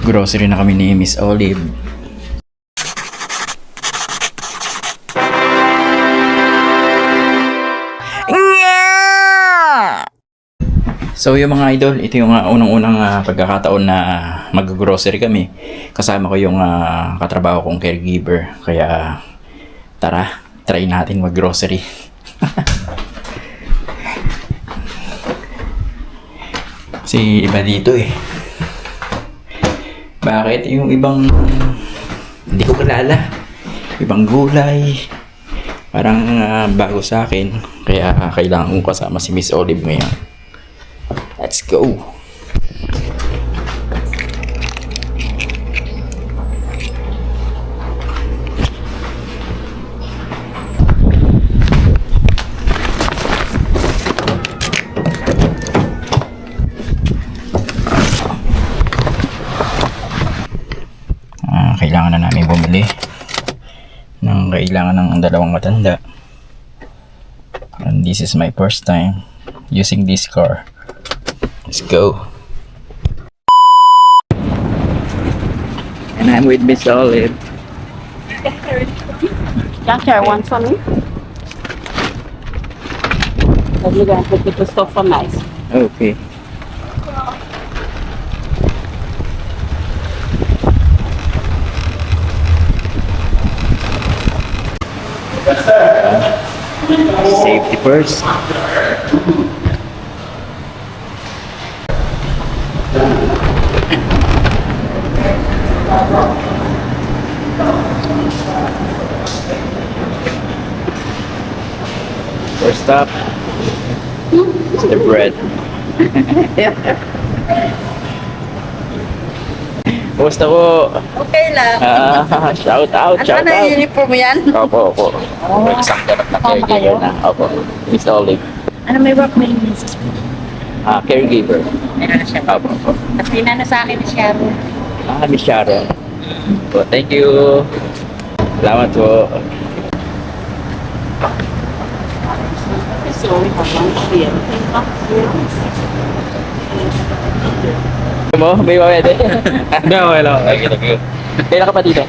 Grocery na kami ni Miss Olive. So yung mga idol, ito yung unang-unang pagkakataon na mag-grocery kami. Kasama ko yung katrabaho kong caregiver. Kaya tara, try natin mag-grocery. Kasi iba dito eh. Bakit? Yung ibang hindi ko kilala. Ibang gulay. Parang bago sa akin. Kaya kailangan kong kasama si Miss Olive ngayon. Let's go! Kailangan na namin bumili ng kailangan ng dalawang matanda. And this is my first time using this car. Let's go. And I'm with Miss Olive. Doctor, one for me? Then you're gonna put the stuff for nice. Okay. Safety first. First up is the bread. Kumusta po? Okay lang. Shout out, shout Ano out. na uniform yan? Opo, opo. Isang ganap na caregiver na. Opo. Miss Olive. Ano may work may misis mo? Caregiver. Meron na siya. Opo, opo. At pinano sa akin na siya. Miss Sharon. Po, thank you. Salamat po. So we have one here. Mo, may pwede. Hindi, okay lang. Okay, thank you. Kailan ka pa dito?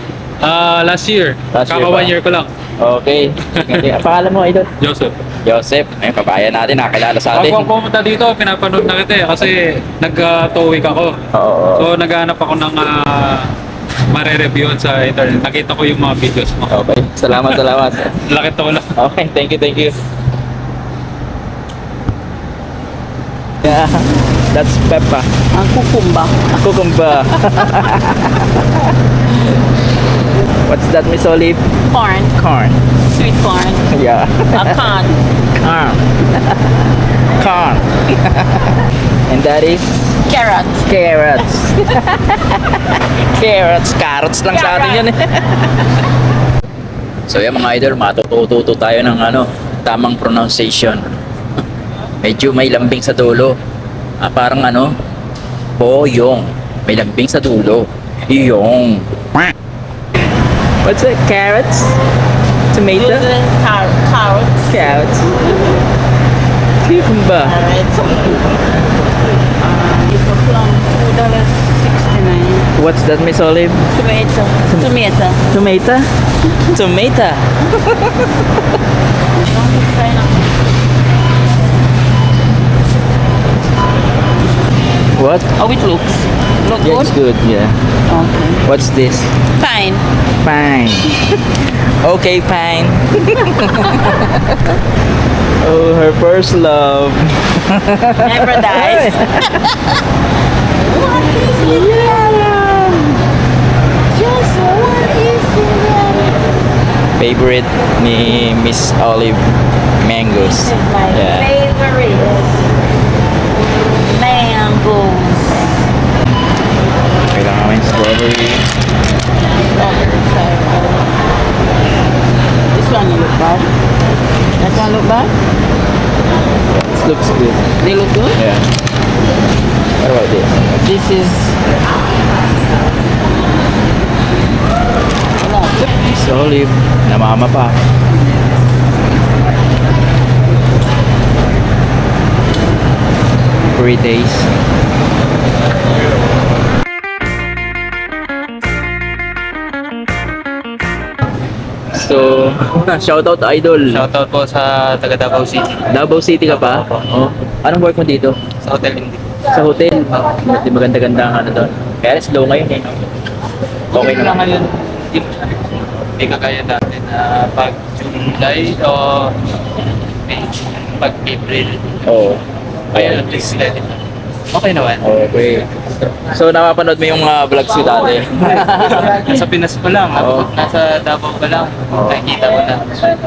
Last year. Last year Kaka ba? 1 year ko lang. Okay. Ang pangalan mo, idol? Joseph. Joseph. Ay, kabayan natin, nakakilala sa Pag atin. ako pumunta dito, pinapanood na kita eh. Kasi nag-tow week ako. Oo. So naghahanap ako ng mare-reviewan sa internet. Nakita ko yung mga videos mo. Okay. Salamat, salamat. Lakit ako lang. Okay, thank you, thank you. Yeah, that's Peppa. Ang kukumba. Cucumber. What's that, Miss Olive? Corn. Corn. Sweet corn. Yeah. A con. Corn. Corn. And that is Carrot. carrots. Carrots lang sa atin yan eh. So yan mga idol, matututo tayo ng tamang pronunciation. Medyo may lambing sa dulo. Parang boyong. May lambing sa dulo. Yung. What's it? Carrots? Tomato? Carrots. Carrots. Cucumber. Carrots. Ito plum. $2.69. What's that, Miss Olive? Tomato. Tomato. Tomato? Tomato. What? How it looks? Look Yeah, good? it's good, yeah. Okay. What's this? Fine. Fine. Okay, fine. Oh, her first love. Never dies. What is it? Just what is it? Favorite ni Miss Olive, mangoes. My Yeah. favorite. Mangoes. Kailangan namin strawberry. This one look bad. That one look bad? This looks good. They look good? Yeah. What about this? This is... Miss Olive, namama pa. 3 days. Shoutout Idol. Shoutout po sa taga Davao City. Davao City ka pa? Oh. Anong work mo dito? Sa Hotel Hindi. Sa hotel? Di maganda-ganda ang ano doon. Kaya slow ngayon eh. No? Okay na naman. ngayon. Hindi kagaya dati na pag July o May, pag April. Oo. Kaya at least steady na. Okay naman. Okay. So napapanood mo yung mga vlogs ko dati? Nasa Pinas pa lang. Oo. Nasa Davao pa lang. Nakikita ko na.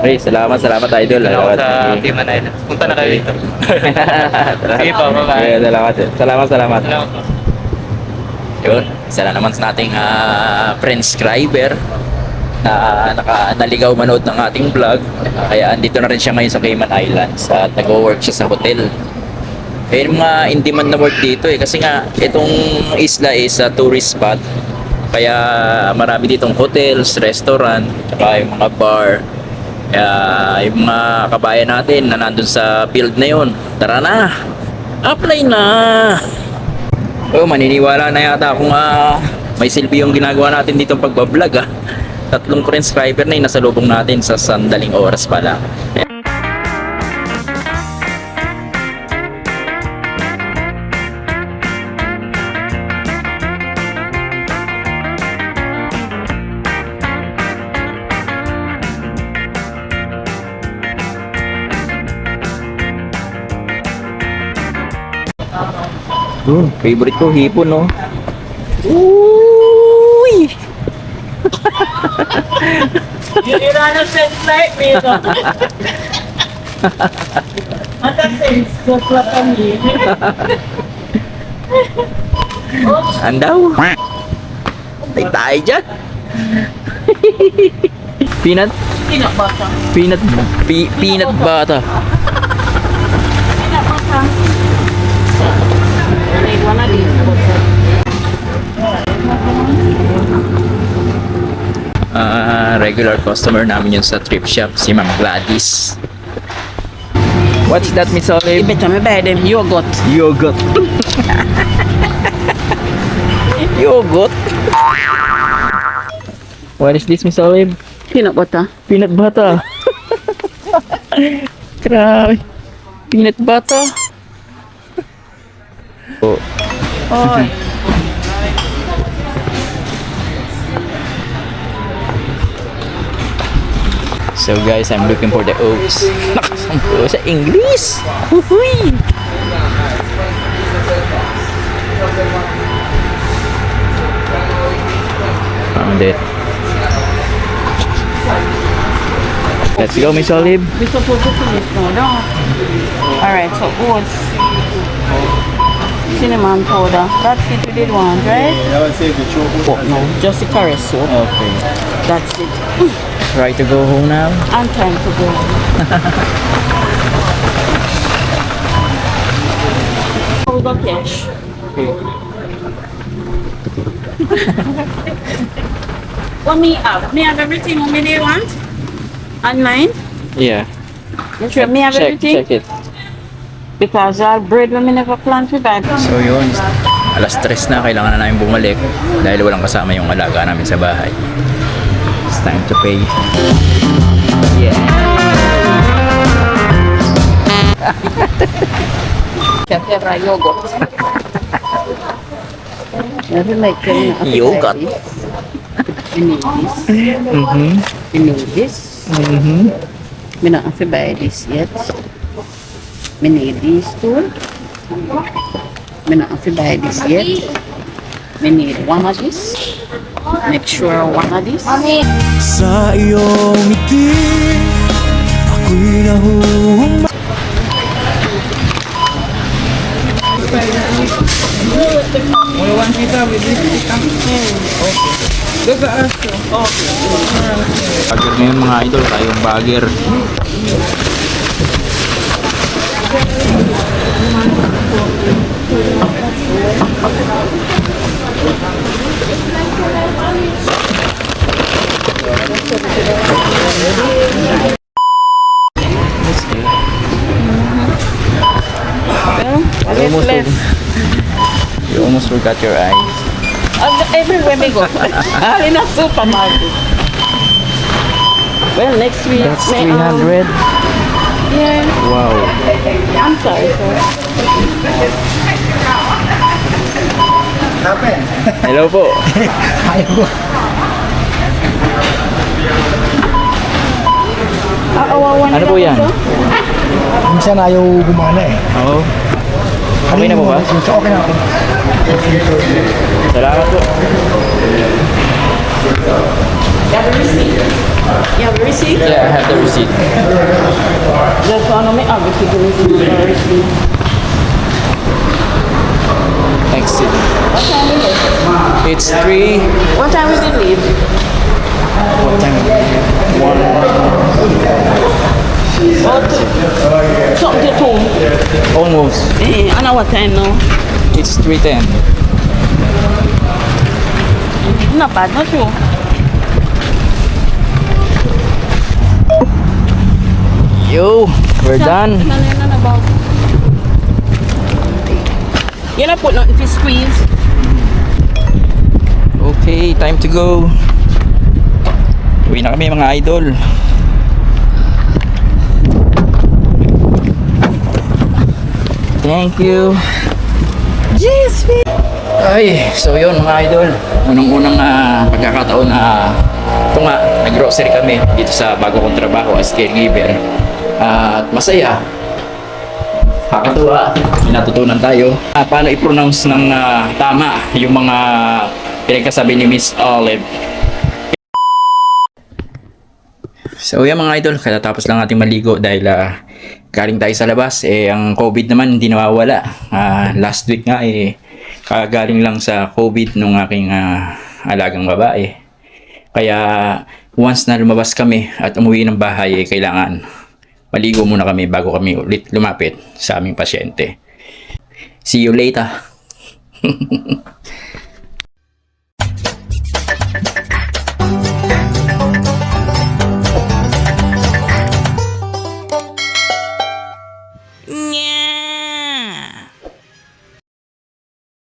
Okay, salamat Idol. Dala ko sa Cayman Islands. Punta na kayo dito. Sige po, bye-bye. Okay, salamat. Salamat po. Yun, isa na naman sa nating friend-scriber na naligaw manood ng ating vlog. Kaya andito na rin siya ngayon sa Cayman Islands at nag-work siya sa hotel. Kaya yung mga in-demand na work dito kasi nga itong isla is a tourist spot. Kaya marami ditong hotels, restaurant, saka yung mga bar. Kaya yung mga kabayan natin na nandun sa field na yun, tara na! Apply na! Oh, maniniwala na yata kung may silbi yung ginagawa natin ditong pagbablog 3 friend-scriber na yung nasalubong natin sa sandaling oras pa lang. Yun, favorite ko, hipon, no? Uy! You run a sense like me, no? What a sense, good luck on me. Andaw! Tay tayo dyan! Peanut? Peanut butter. Peanut butter. Peanut butter. I need one of these. Regular customer namin yun sa trip shop, si Ma'am Gladys. What's that, Miss You Olive? better me buy them yogurt. Yogurt. Yogurt? What is this, Miss Olive? Peanut butter. Peanut butter. Grabe. Peanut butter. Oh. Oh. So guys, I'm looking for the oats. Nakasan ko sa English. Huhuy. Found it. Let's go, Miss Olive. We're supposed to finish now, no? Alright, so oats. Cinnamon powder. That's it we did want, right? Oh, no, just the curry soap. Okay. That's it. Try to go home now. And time to go. We got cash. What me have? Me have everything what me they want? Online? Yeah. You sure me have everything? Check it. Because our bread when me never plan to buy. So yun, alas 3 na, kailangan na namin bumalik dahil walang kasama yung alaga namin sa bahay. It's time to pay. Yeah. Kaya yogurt. Never make Yogurt. You need this. Mm-hmm. You need this. Mm-hmm. Me not have to buy this yet. Me need these two. Me not have to buy this yet. Me need one of this. Make sure one of this. Sa iyong ngiti, ako'y nahuhuma. Bagger ngayon mga idol, tayong bagger. You almost forgot your eyes. Everywhere we go. In a supermarket. Well, next week. That's may, 300. Yeah. Wow. I'm sorry, sir. Hello po. Awawan Ano po yan? Minsan ayaw gumana eh. Oo. Okay na po ba? So, okay na ako. Salamat po. You have a receipt? Yeah, I have the receipt. Just want to make a receipt. Exit. What time is it? It's 3. What time is it leave? What time? 1. Something to 2. Almost. I know what time now. It's 3:10. Not bad, not true. Yo, we're done. You not put nothing to squeeze. Okay, time to go. Uwi na kami mga idol. Thank you. Yes, Ay, so yun mga idol. Unang-unang pagkakataon na ito nga, nag-grocery kami dito sa bago kong trabaho as caregiver. At masaya. Kakatuwa. May natutunan tayo. Paano i-pronounce ng tama yung mga pinagkasabi ni Miss Olive. So yan mga idol, katatapos lang natin maligo dahil galing tayo sa labas. Ang COVID naman hindi nawawala. Last week nga kagaling lang sa COVID nung aking alagang babae. Kaya once na lumabas kami at umuwi ng bahay, kailangan maligo muna kami bago kami ulit lumapit sa aming pasyente. See you later.